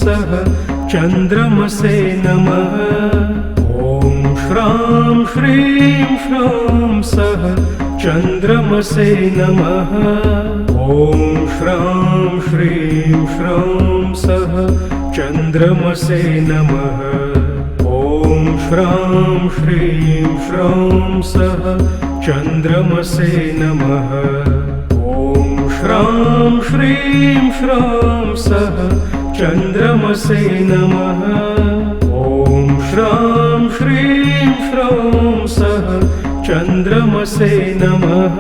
सः चन्द्रमसे नमः। ॐ श्रां श्रीं श्रां सः चन्द्रमसे नमः। ॐ श्रां श्रीं श्रां सः चन्द्रमसे नमः। ॐ श्रां श्रीं श्रां सः चन्द्रमसे नमः। ॐ श्रां श्रीं श्रां सः चन्द्रमसे नमः। ॐ श्रां श्रीं श्रां सः चन्द्रमसे नमः।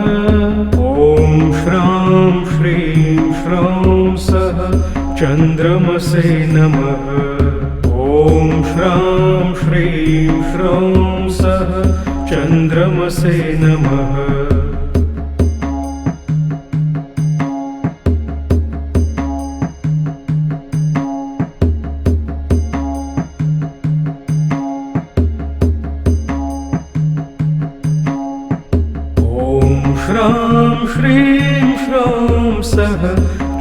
ॐ श्रां श्रीं श्रां सः चन्द्रमसे नमः। ॐ श्रां श्रीं श्रां सः चन्द्रमसे नमः। श्रां श्रीं श्रां सः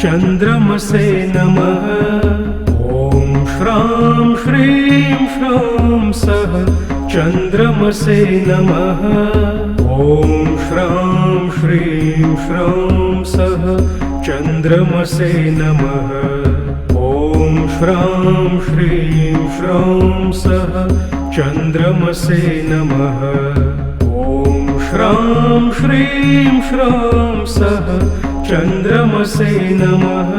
चन्द्रमसे नमः। ॐ श्रां श्रीं श्रां सः चन्द्रमसे नमः। ॐ श्रां श्रीं श्रां सः चन्द्रमसे नमः। ॐ श्रां श्रीं श्रां सः चन्द्रमसे नमः। श्रां श्रीं श्रां सः चन्द्रमसे नमः।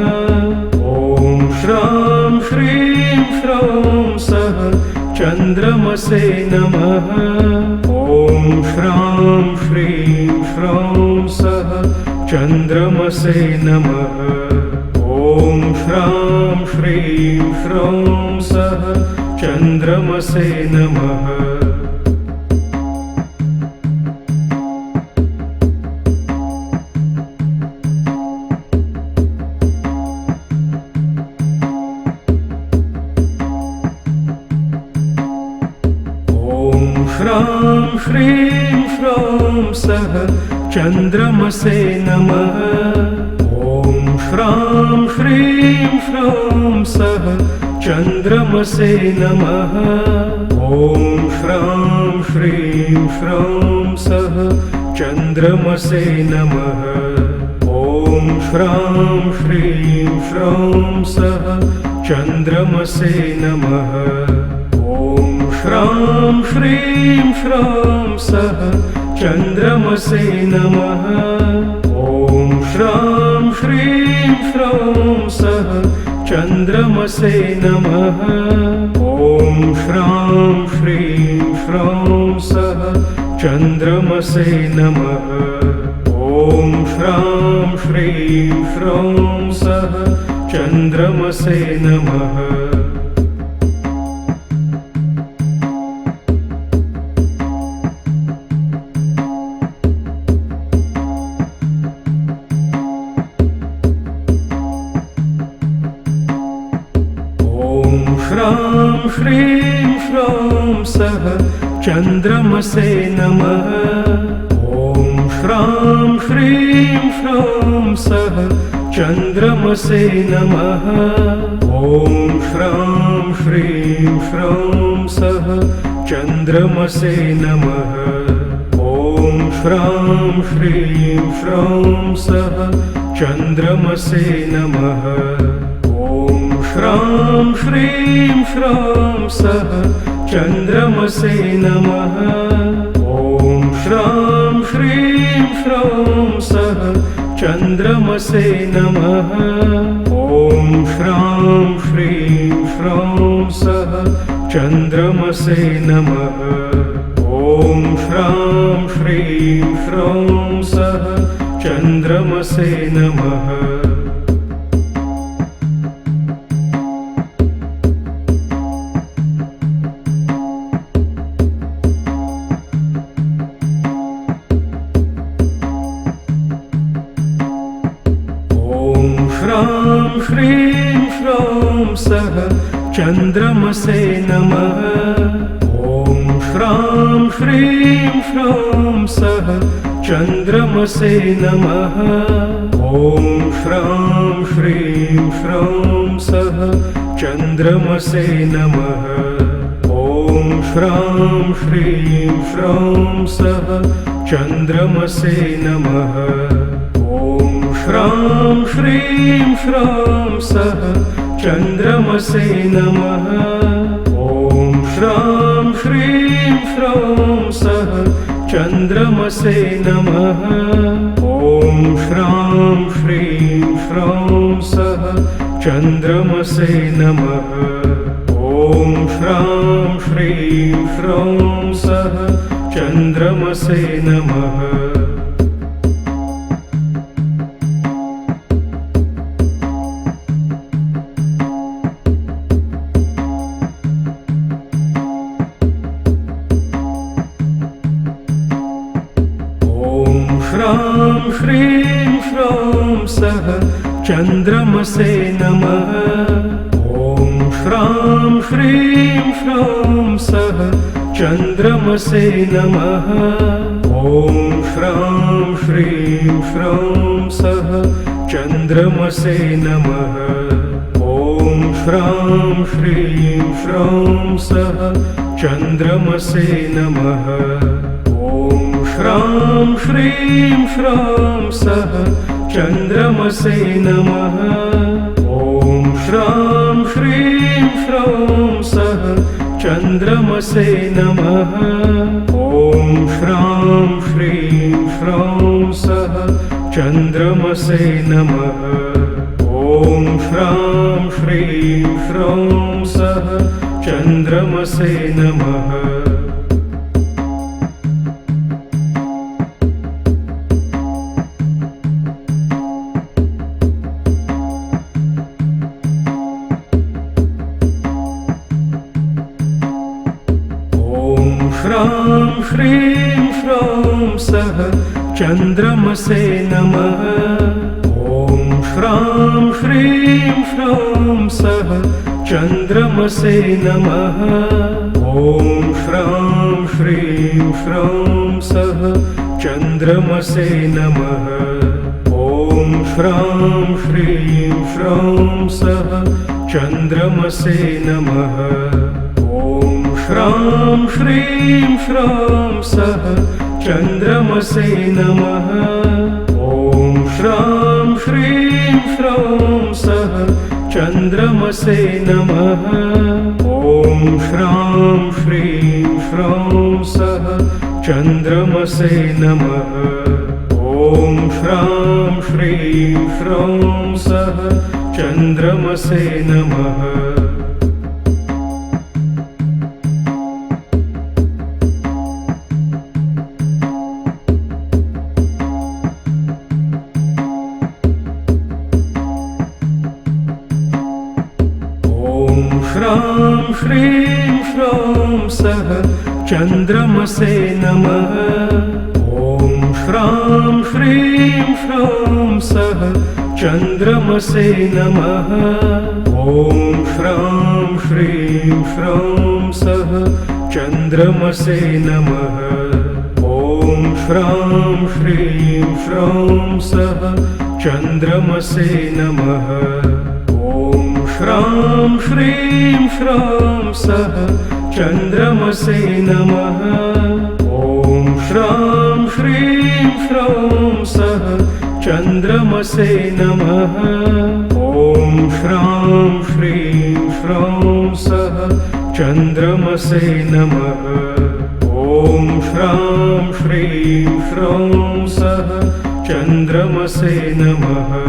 ॐ श्रां श्रीं श्रां सः चन्द्रमसे नमः। ॐ श्रां श्रीं श्रां सः चन्द्रमसे नमः। ॐ श्रां श्रीं श्रां सः चन्द्रमसे नमः। श्रां श्रीं श्रां सः चन्द्रमसे नमः। ॐ श्रां श्रीं श्रां सः चन्द्रमसे नमः। ॐ श्रां श्रीं श्रां सः चन्द्रमसे नमः। ॐ श्रां श्रीं श्रां सः चन्द्रमसे नमः। श्रां श्रीं श्रां सः चन्द्रमसे नमः। ॐ श्रां श्रीं श्रां सः चन्द्रमसे नमः। ॐ श्रां श्रीं श्रां सः चन्द्रमसे नमः। ॐ श्रां श्रीं श्रां सः चन्द्रमसे नमः। श्रां श्रीं श्रां सः चन्द्रमसे नमः। ॐ श्रां श्रीं श्रां सः चन्द्रमसे नमः। ॐ श्रां श्रीं श्रां सः चन्द्रमसे नमः। ॐ श्रां श्रीं श्रां सः चन्द्रमसे नमः। श्रां श्रीं श्रां सः चन्द्रमसे नमः। ॐ श्रां श्रीं श्रां सः चन्द्रमसे नमः। ॐ श्रां श्रीं श्रां सः चन्द्रमसे नमः। ॐ श्रां श्रीं श्रां सः चन्द्रमसे नमः। श्रां श्रीं श्रां सः चन्द्रमसे नमः। ॐ श्रां श्रीं श्रां सः चन्द्रमसे नमः। ॐ श्रां श्रीं श्रां सः चन्द्रमसे नमः। ॐ श्रां श्रीं श्रां सः चन्द्रमसे नमः। ॐ श्रां श्रीं श्रां सः चन्द्रमसे नमः। ॐ श्रां श्रीं श्रां सः चन्द्रमसे नमः। ॐ श्रां श्रीं श्रां सः चन्द्रमसे नमः। ॐ श्रां श्रीं श्रां सः चन्द्रमसे नमः। श्रां श्रीं श्रां सः चन्द्रमसे नमः। ॐ श्रां श्रीं श्रां सः चन्द्रमसे नमः। ॐ श्रां श्रीं श्रां सः चन्द्रमसे नमः। ॐ श्रां श्रीं श्रां सः चन्द्रमसे नमः। ॐ श्रां श्रीं श्रां सः चन्द्रमसे नमः। ॐ श्रां श्रीं श्रां सः चन्द्रमसे नमः। ॐ श्रां श्रीं श्रां सः चन्द्रमसे नमः। ॐ श्रां श्रीं श्रां सः चन्द्रमसे नमः। श्रां श्रीं श्रां सः चन्द्रमसे नमः। ॐ श्रां श्रीं श्रां सः चन्द्रमसे नमः। ॐ श्रां श्रीं श्रां सः चन्द्रमसे नमः। ॐ श्रां श्रीं श्रां सः चन्द्रमसे नमः। श्रां श्रीं श्रां सः चन्द्रमसे नमः। ॐ श्रां श्रीं श्रां सः चन्द्रमसे नमः। ॐ श्रां श्रीं श्रां सः चन्द्रमसे नमः। ॐ श्रां श्रीं श्रां सः चन्द्रमसे नमः। श्रां श्रीं श्रां सः चन्द्रमसे नमः। ॐ श्रां श्रीं श्रां सः चन्द्रमसे नमः। ॐ श्रां श्रीं श्रां सः चन्द्रमसे नमः। ॐ श्रां श्रीं श्रां सः चन्द्रमसे नमः। श्रां श्रीं श्रां सः चन्द्रमसे नमः। ॐ श्रां श्रीं श्रां सः चन्द्रमसे नमः। ॐ श्रां श्रीं श्रां सः चन्द्रमसे नमः। ॐ श्रां श्रीं श्रां सः चन्द्रमसे नमः।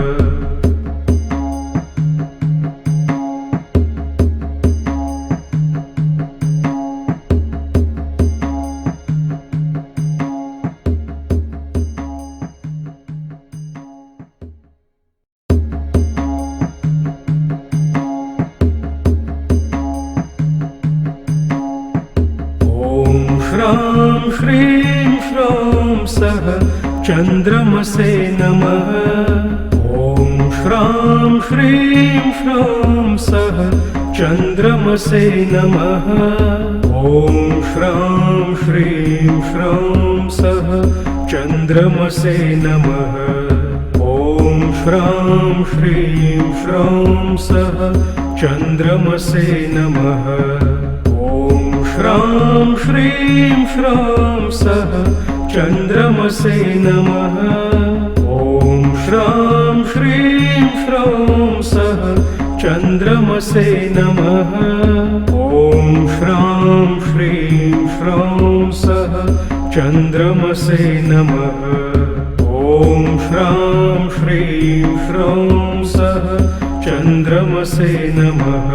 श्रां श्रीं श्रां सः चन्द्रमसे नमः। ॐ श्रां श्रीं श्रां सः चन्द्रमसे नमः। ॐ श्रां श्रीं श्रां सः चन्द्रमसे नमः ॐ श्रां श्रीं श्रां सः चन्द्रमसे नमः ॐ श्रां श्रीं श्रां सः चन्द्रमसे नमः ॐ श्रां श्रीं श्रां सः चन्द्रमसे नमः ॐ श्रां श्रीं श्रां सः चन्द्रमसे नमः ॐ श्रां श्रीं श्रां सः चन्द्रमसे नमः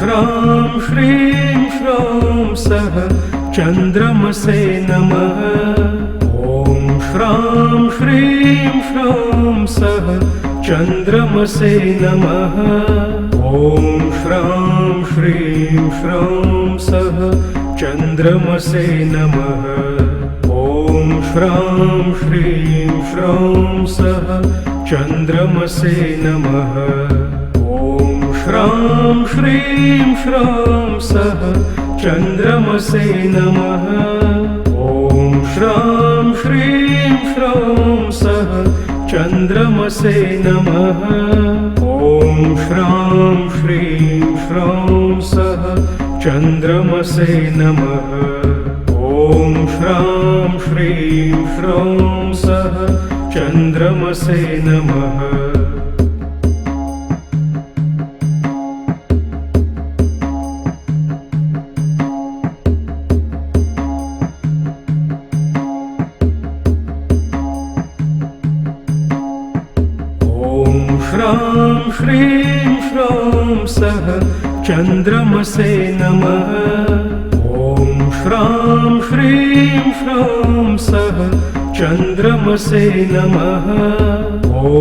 श्रां श्रीं श्रां सः चन्द्रमसे नमः ॐ श्रां श्रीं श्रां सः चन्द्रमसे नमः ॐ श्रां श्रीं श्रां सः चन्द्रमसे नमः ॐ श्रां श्रीं श्रां सः चन्द्रमसे नमः श्रां श्रीं श्रां सः चन्द्रमसे नमः ॐ श्रां श्रीं श्रां सः चन्द्रमसे नमः ॐ श्रां श्रीं श्रां सः चन्द्रमसे नमः ॐ श्रां श्रीं श्रां सः चन्द्रमसे नमः श्रां श्रीं श्रां सः चन्द्रमसे नमः ॐ श्रां श्रीं श्रां सः चन्द्रमसे नमः ॐ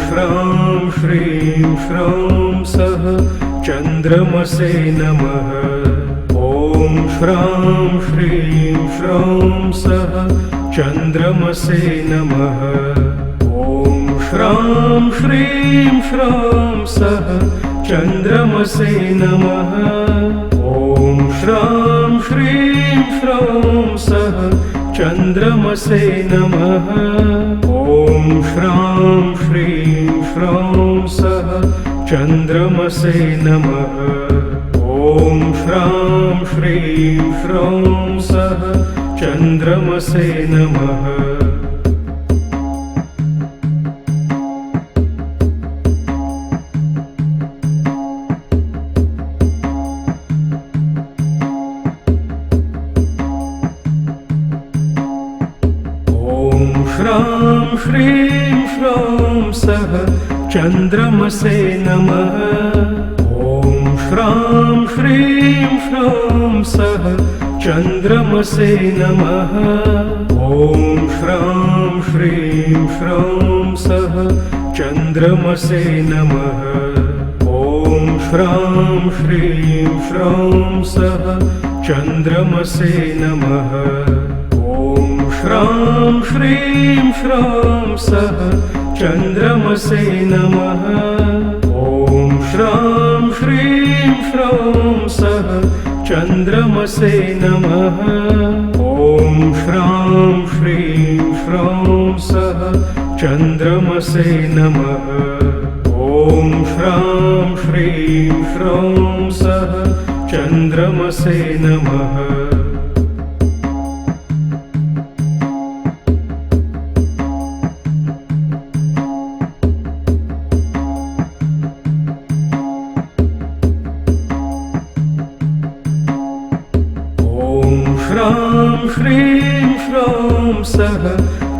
श्रां श्रीं श्रां सः चन्द्रमसे नमः ॐ श्रां श्रीं श्रां सः चन्द्रमसे नमः श्रां श्रीं श्रां सः चन्द्रमसे नमः ॐ श्रां श्रीं श्रां सः चन्द्रमसे नमः ॐ श्रां श्रीं श्रां सः चन्द्रमसे नमः ॐ श्रां श्रीं श्रां सः चन्द्रमसे नमः श्रां श्रीं श्रां सः चन्द्रमसे नमः ॐ श्रां श्रीं श्रां सः चन्द्रमसे नमः ॐ श्रां श्रीं श्रां सः चन्द्रमसे नमः ॐ श्रां श्रीं श्रां सः चन्द्रमसे नमः श्रां श्रीं श्रां सः चन्द्रमसे नमः ॐ श्रां श्रीं श्रां सः चन्द्रमसे नमः ॐ श्रां श्रीं श्रां सः चन्द्रमसे नमः ॐ श्रां श्रीं श्रां सः चन्द्रमसे नमः श्रां श्रीं श्रां सः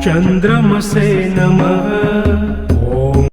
चन्द्रमसे नमः